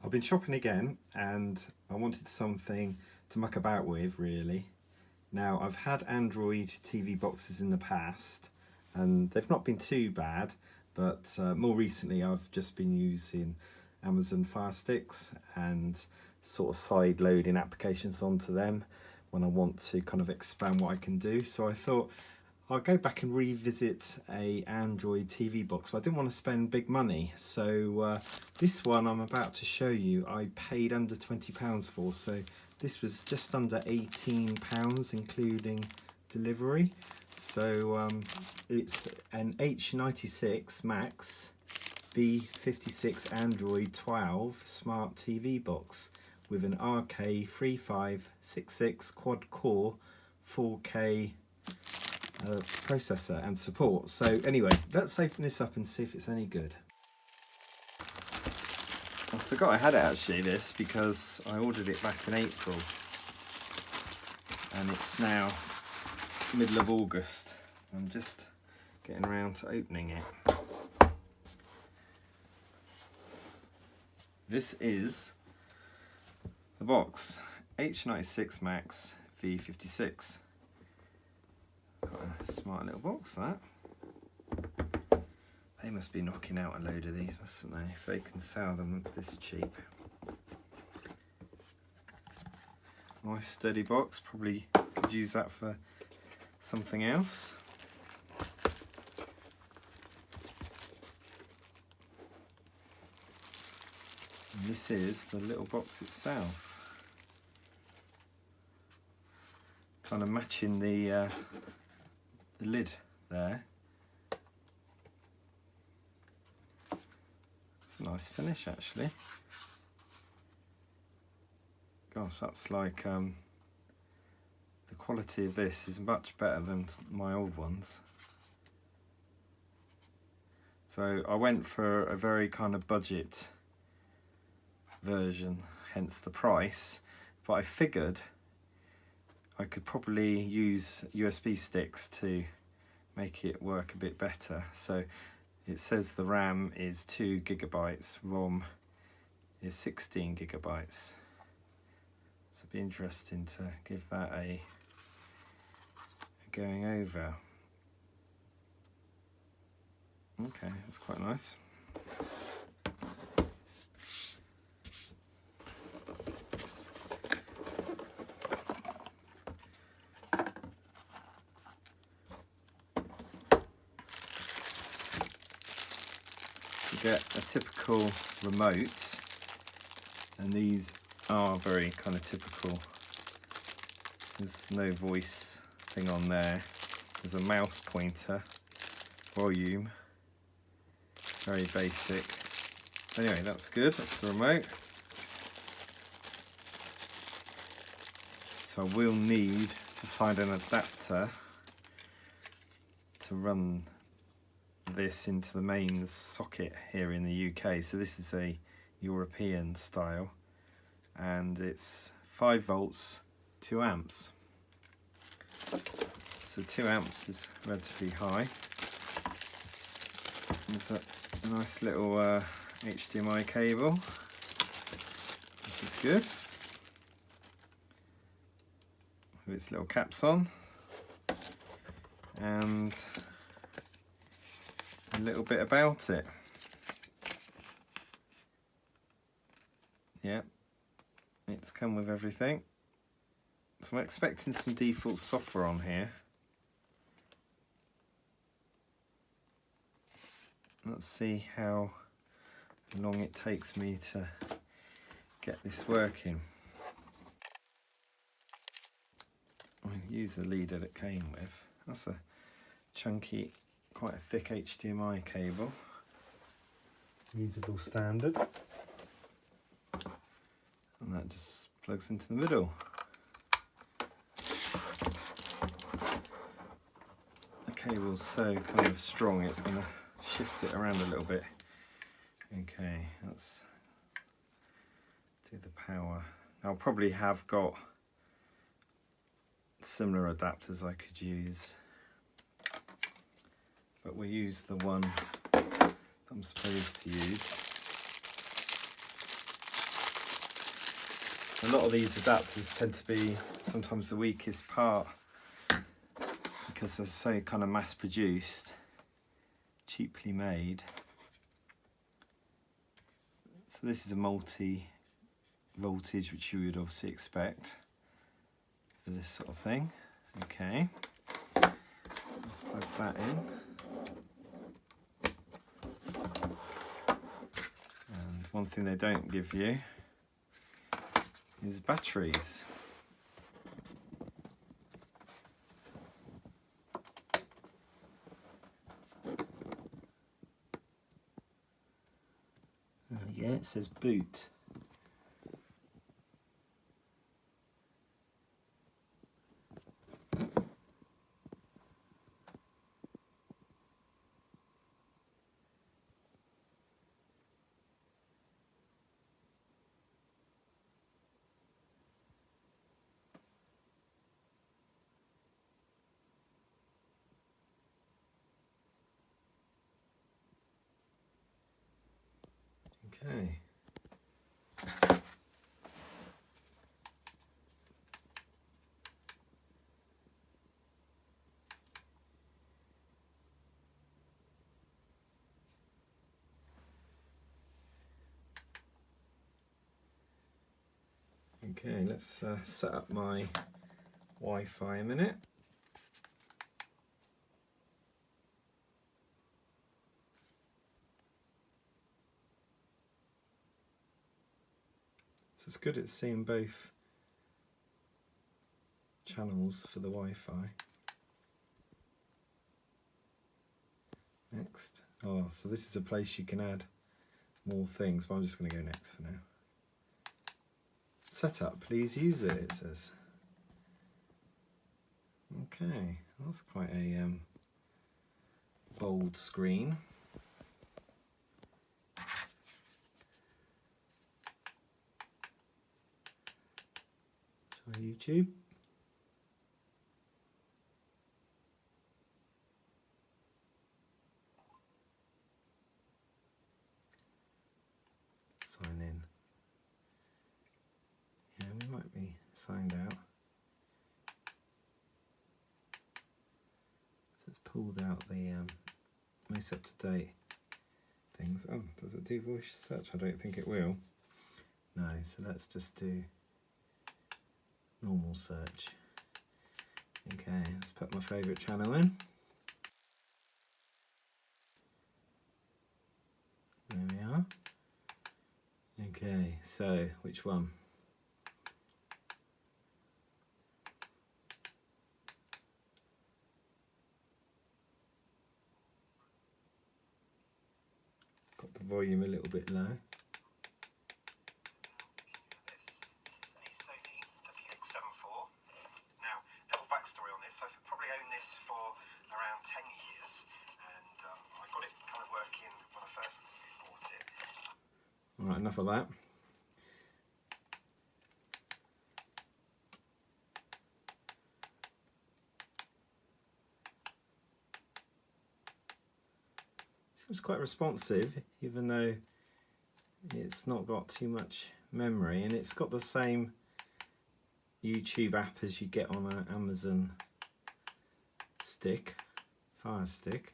I've been shopping again and I wanted something to muck about with, really. Now, I've had Android TV boxes in the past and they've not been too bad, but more recently I've just been using Amazon Fire Sticks and sort of side loading applications onto them when I want to kind of expand what I can do. So I thought I'll go back and revisit a Android TV box, but I didn't want to spend big money. So this one I'm about to show you, I paid under £20 for. So this was just under £18, including delivery. So it's an H96 Max V56 Android 12 smart TV box with an RK3566 quad core 4K processor and support. So anyway, let's open this up and see if it's any good. I forgot I had it actually, this, because I ordered it back in April and it's now middle of August. I'm just getting around to opening it. This is the box, H96 Max V56. Got a smart little box, that. They must be knocking out a load of these, mustn't they, if they can sell them this cheap. Nice sturdy box, probably could use that for something else. And this is the little box itself. Kind of matching the lid there. It's a nice finish actually. Gosh, that's like the quality of this is much better than my old ones. So I went for a very kind of budget version, hence the price, but I figured I could probably use USB sticks to make it work a bit better. So it says the RAM is 2 GB, ROM is 16 GB. So it'd be interesting to give that a going over. Okay, that's quite nice. Get a typical remote, and these are very kind of typical. There's no voice thing on there. There's a mouse pointer, volume, very basic. Anyway, that's good, that's the remote. So I will need to find an adapter to run this into the mains socket here in the UK. So this is a European style and it's 5 volts 2 amps. So 2 amps is relatively high. There's a nice little HDMI cable, which is good, with its little caps on, and a little bit about it. Yeah, it's come with everything. So I'm expecting some default software on here. Let's see how long it takes me to get this working. I'm going to use the leader that came with. That's a chunky, quite a thick HDMI cable, usable standard, and that just plugs into the middle. The cable's so kind of strong it's going to shift it around a little bit. Okay, let's do the power. I'll probably have got similar adapters I could use, but we'll use the one I'm supposed to use. A lot of these adapters tend to be sometimes the weakest part because they're so kind of mass produced, cheaply made. So this is a multi-voltage, which you would obviously expect for this sort of thing. Okay, let's plug that in. And one thing they don't give you is batteries. Yeah, it says boot. Okay. Okay, let's set up my Wi-Fi a minute. So it's good at seeing both channels for the Wi-Fi. Next. Oh, so this is a place you can add more things, but I'm just going to go next for now. Setup, please use it, it says. Okay, that's quite a bold screen. Try YouTube. Sign in. Yeah, we might be signed out. So it's pulled out the most up-to-date things. Oh, does it do voice search? I don't think it will. No, so let's just do normal search. Okay, let's put my favourite channel in. There we are. Okay, so which one? Got the volume a little bit low. Alright, enough of that. Seems quite responsive, even though it's not got too much memory, and it's got the same YouTube app as you get on an Amazon stick, Fire Stick.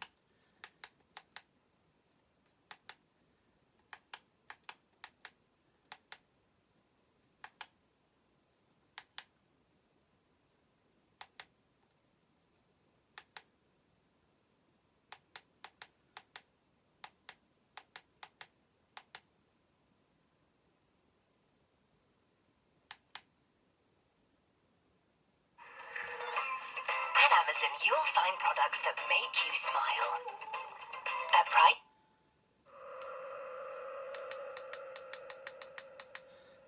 At Amazon, you'll find products that make you smile. At price.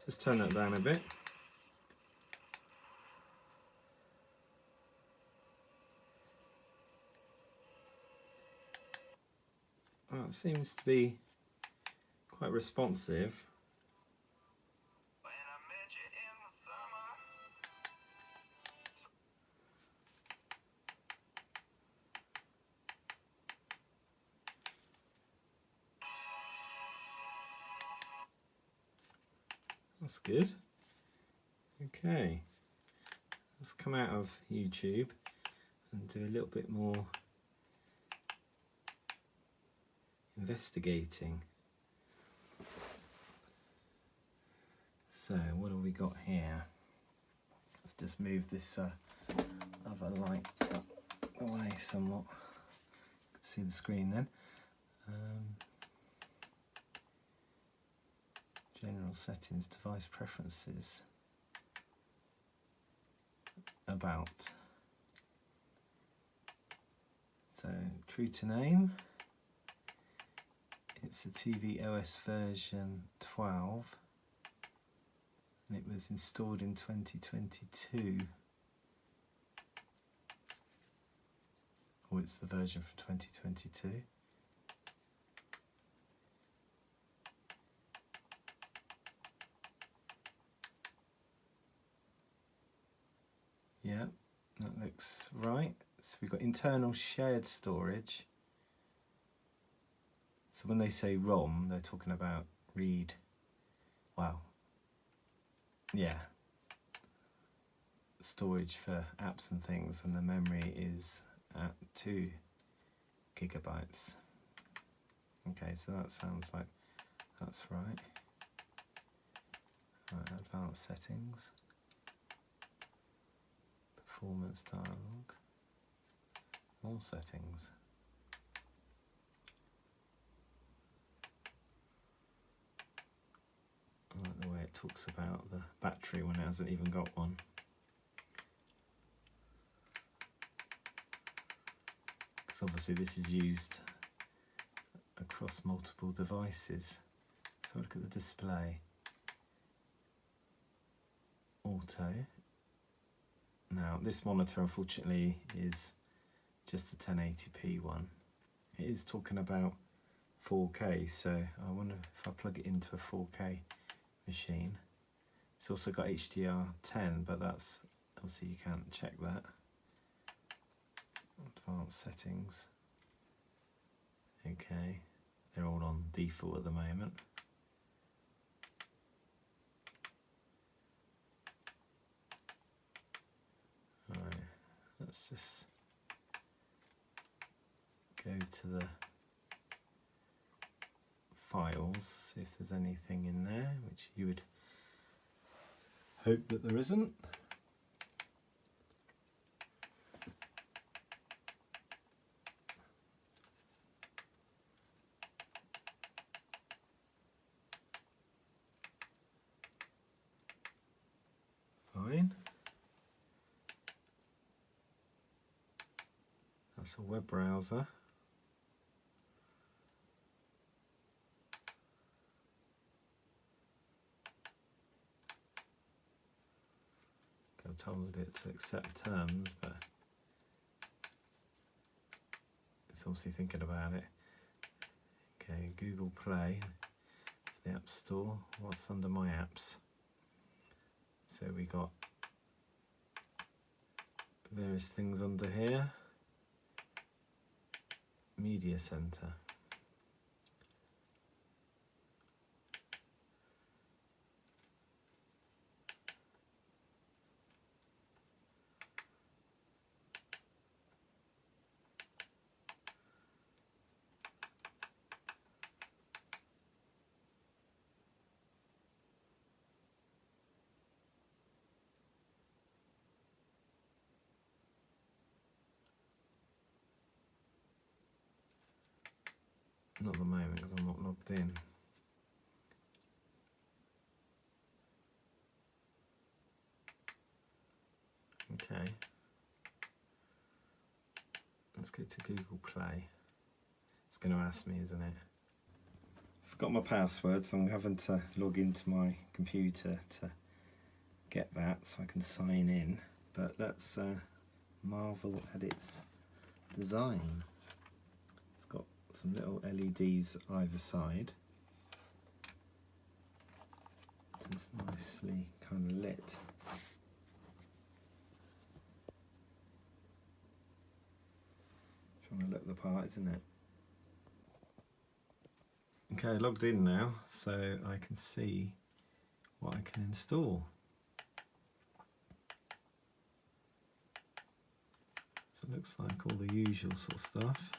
Just turn that down a bit. Well, it seems to be quite responsive. That's good. Okay, let's come out of YouTube and do a little bit more investigating. So what have we got here? Let's just move this other light away somewhat. See the screen then. General settings, device preferences, about. So true to name, it's a TV OS version 12 and it was installed in 2022, or it's the version for 2022. Yeah, that looks right. So we've got internal shared storage. So when they say ROM, they're talking about read, wow, yeah, storage for apps and things, and the memory is at 2 gigabytes. Okay, so that sounds like that's right. Right, advanced settings. Performance dialog, all settings. I like the way it talks about the battery when it hasn't even got one. Because obviously this is used across multiple devices. So look at the display. Auto. Now this monitor unfortunately is just a 1080p one. It is talking about 4K, so I wonder if I plug it into a 4K machine. It's also got HDR10, but that's obviously you can't check that. Advanced settings. Okay, they're all on default at the moment. Alright, let's just go to the files, see if there's anything in there, which you would hope that there isn't. Fine. That's a web browser. I'm told it to accept terms, but it's obviously thinking about it. Okay, Google Play, the App Store. What's under my apps? So we got various things under here. Media Center. Not at the moment because I'm not logged in. Okay. Let's go to Google Play. It's going to ask me, isn't it? I forgot my password, so I'm having to log into my computer to get that so I can sign in. But let's marvel at its design. It's got some little LEDs either side. It's nicely kind of lit. Trying to look the part, isn't it? Okay, logged in now, so I can see what I can install. So it looks like all the usual sort of stuff.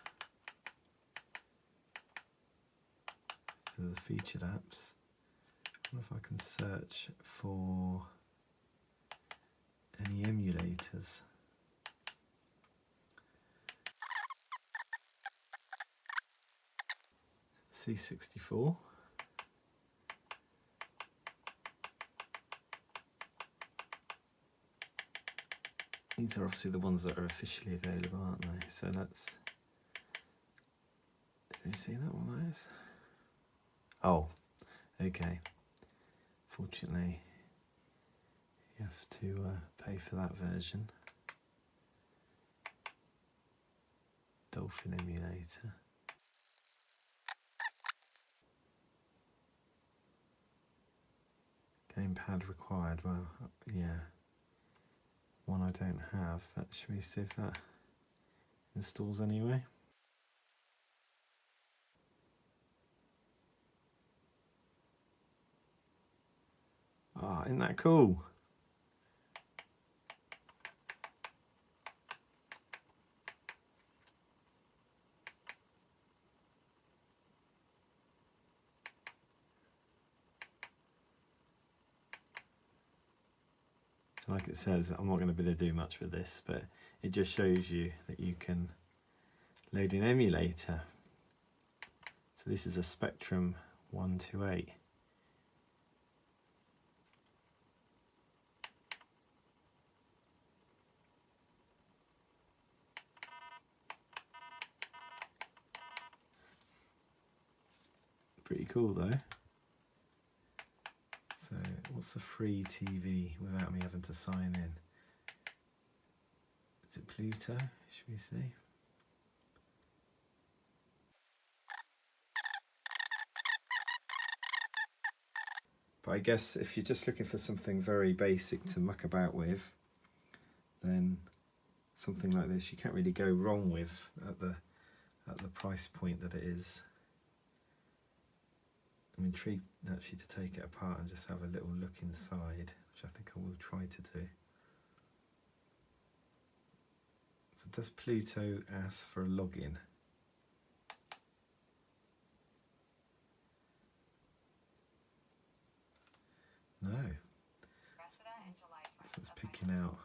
These are the featured apps. I wonder if I can search for any emulators. C64. These are obviously the ones that are officially available, aren't they? So let's... Can you see that one, guys? Oh, okay. Fortunately, you have to pay for that version. Dolphin emulator. Gamepad required. Well, yeah. One I don't have. But should we see if that installs anyway? Ah, isn't that cool? So like it says, I'm not going to be able to do much with this, but it just shows you that you can load an emulator. So this is a Spectrum 128. Pretty cool though. So what's a free TV without me having to sign in? Is it Pluto? Should we see? But I guess if you're just looking for something very basic to muck about with, then something like this you can't really go wrong with at the price point that it is. I'm intrigued actually to take it apart and just have a little look inside, which I think I will try to do. So does Pluto ask for a login? No. So it's picking out.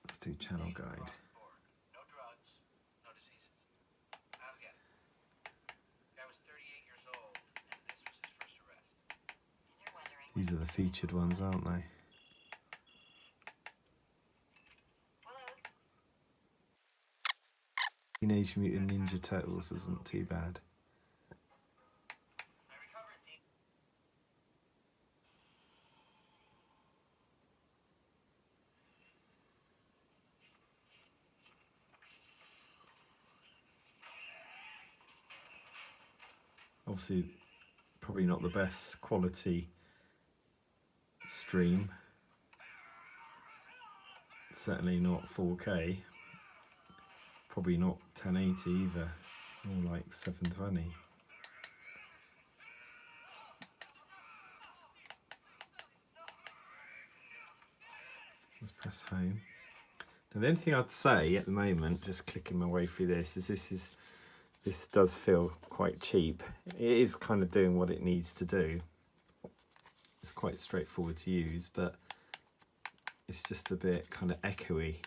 Let's do channel guide. These are the featured ones, aren't they? Teenage Mutant Ninja Turtles isn't too bad. Obviously, probably not the best quality stream. Certainly not 4K. Probably not 1080 either. More like 720. Let's press home. Now the only thing I'd say at the moment, just clicking my way through this, is this does feel quite cheap. It is kind of doing what it needs to do. It's quite straightforward to use, but it's just a bit kind of echoey.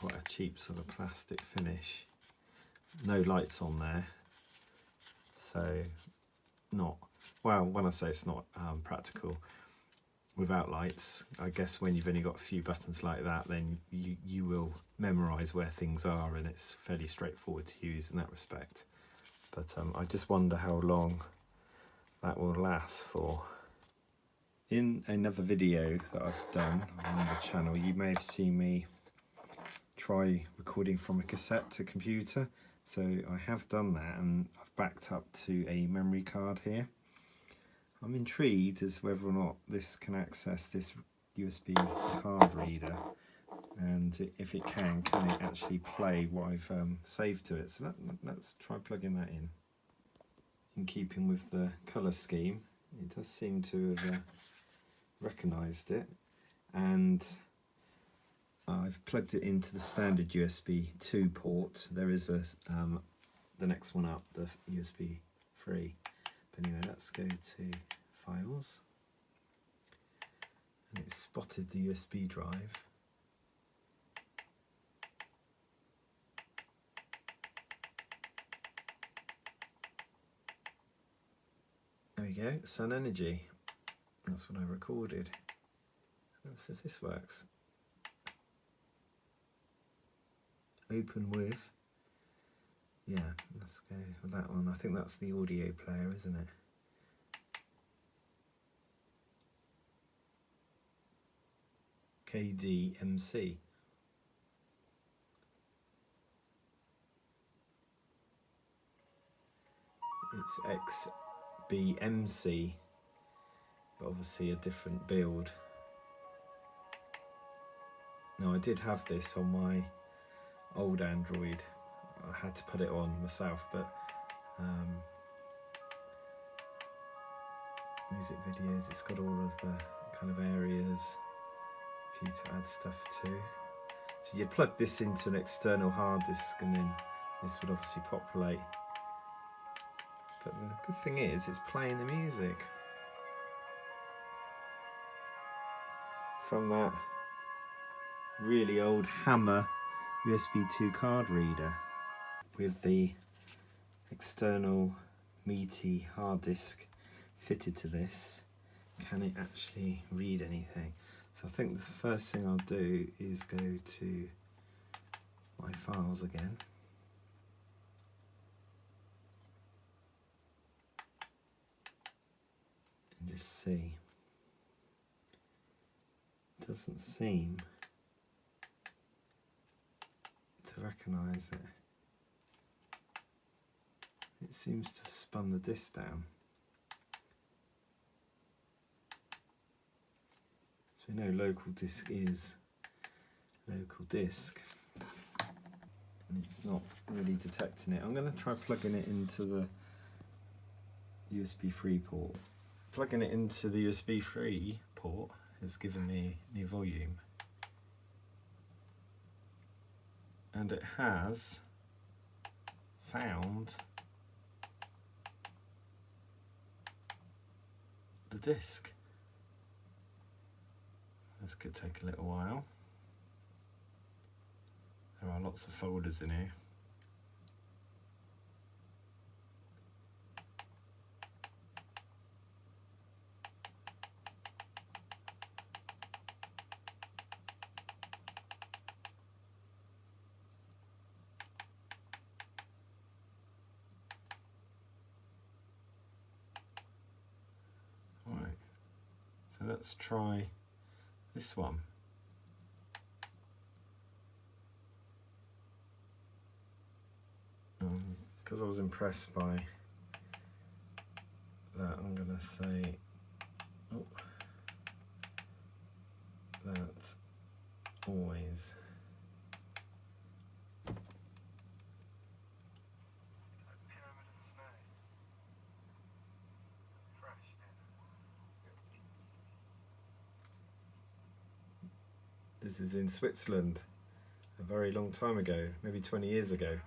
Quite a cheap sort of plastic finish. No lights on there, so not, well, when I say it's not practical without lights, I guess when you've only got a few buttons like that, then you will memorise where things are, and it's fairly straightforward to use in that respect. But I just wonder how long that will last for. In another video that I've done on the channel, you may have seen me try recording from a cassette to computer. So I have done that, and I've backed up to a memory card here. I'm intrigued as whether or not this can access this USB card reader, and if it can it actually play what I've saved to it. So let's try plugging that in. in keeping with the colour scheme. It does seem to have recognised it, and I've plugged it into the standard USB 2 port. There is a the next one up, the USB 3. But anyway, let's go to Files, and it's spotted the USB drive. There we go, Sun Energy. That's what I recorded. Let's see if this works. Open with. Yeah, let's go with that one. I think that's the audio player, isn't it? KDMC. It's XBMC, but obviously a different build. Now, I did have this on my old Android. I had to put it on myself, but music videos, it's got all of the kind of areas for you to add stuff to. So you'd plug this into an external hard disk, and then this would obviously populate. But the good thing is, it's playing the music from that really old Hammer USB 2 card reader. With the external meaty hard disk fitted to this, can it actually read anything? So I think the first thing I'll do is go to my files again. And just see. It doesn't seem to recognise it. It seems to have spun the disk down. So we know local disk is local disk, and it's not really detecting it. I'm going to try plugging it into the USB 3 port. Plugging it into the USB 3 port has given me new volume, and it has found the disk. This could take a little while. There are lots of folders in here. Right, so let's try this one. Because I was impressed by that, I'm going to say that always. This is in Switzerland a very long time ago, maybe 20 years ago.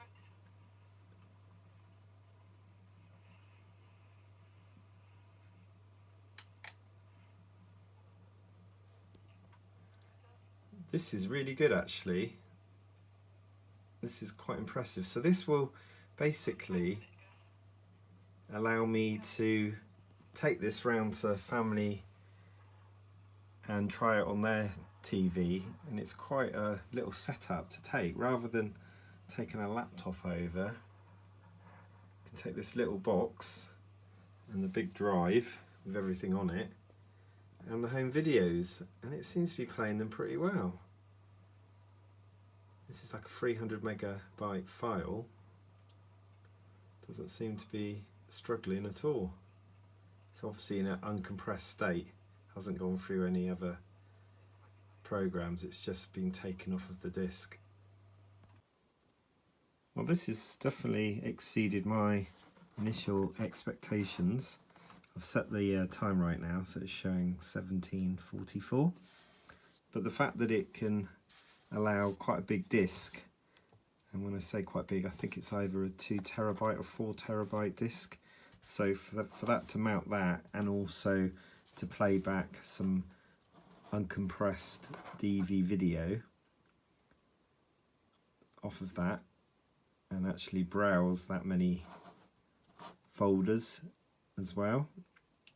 This is really good actually. This is quite impressive. So this will basically allow me to take this round to family and try it on their TV, and it's quite a little setup to take. Rather than taking a laptop over, you can take this little box and the big drive with everything on it and the home videos, and it seems to be playing them pretty well. This is like a 300 megabyte file. Doesn't seem to be struggling at all. It's obviously in an uncompressed state, hasn't gone through any other programs, it's just been taken off of the disk. Well, this has definitely exceeded my initial expectations. I've set the time right now, so it's showing 17:44. But the fact that it can allow quite a big disc, and when I say quite big, I think it's either a 2 terabyte or 4 terabyte disc. So for that to mount that, and also to play back some uncompressed DV video off of that, and actually browse that many folders as well,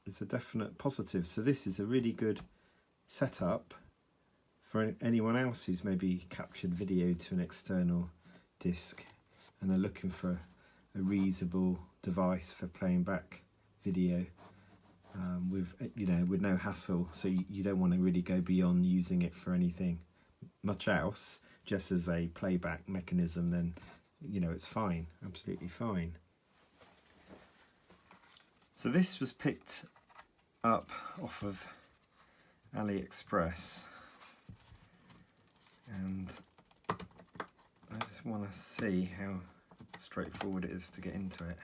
it's a definite positive. So this is a really good setup for anyone else who's maybe captured video to an external disk and are looking for a reusable device for playing back video with no hassle. So you don't want to really go beyond using it for anything much else, just as a playback mechanism. Then it's fine, absolutely fine. So this was picked up off of AliExpress, and I just want to see how straightforward it is to get into it.